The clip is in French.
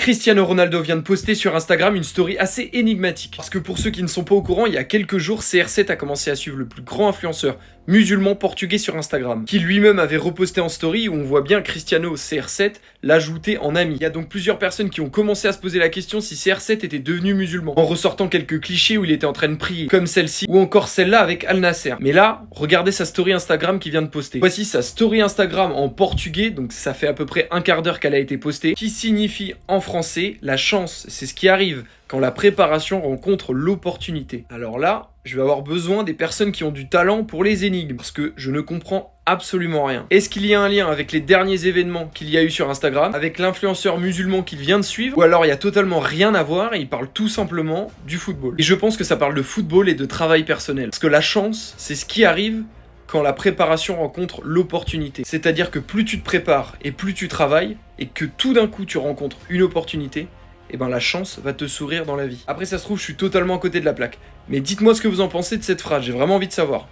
Cristiano Ronaldo vient de poster sur Instagram une story assez énigmatique. Parce que pour ceux qui ne sont pas au courant, il y a quelques jours, CR7 a commencé à suivre le plus grand influenceur musulman portugais sur Instagram, qui lui-même avait reposté en story où on voit bien Cristiano CR7 l'ajouter en ami. Il y a donc plusieurs personnes qui ont commencé à se poser la question si CR7 était devenu musulman, en ressortant quelques clichés où il était en train de prier, comme celle-ci, ou encore celle-là avec Al Nasser. Mais là, regardez sa story Instagram qu'il vient de poster. Voici sa story Instagram en portugais, donc ça fait à peu près un quart d'heure qu'elle a été postée, qui signifie en français, la chance, c'est ce qui arrive quand la préparation rencontre l'opportunité. Alors là, je vais avoir besoin des personnes qui ont du talent pour les énigmes, parce que je ne comprends absolument rien. Est-ce qu'il y a un lien avec les derniers événements qu'il y a eu sur Instagram, avec l'influenceur musulman qu'il vient de suivre, ou alors il y a totalement rien à voir et il parle tout simplement du football. Et je pense que ça parle de football et de travail personnel. Parce que la chance, c'est ce qui arrive quand la préparation rencontre l'opportunité. C'est-à-dire que plus tu te prépares et plus tu travailles, et que tout d'un coup tu rencontres une opportunité, et ben la chance va te sourire dans la vie. Après ça se trouve, je suis totalement à côté de la plaque. Mais dites-moi ce que vous en pensez de cette phrase, j'ai vraiment envie de savoir.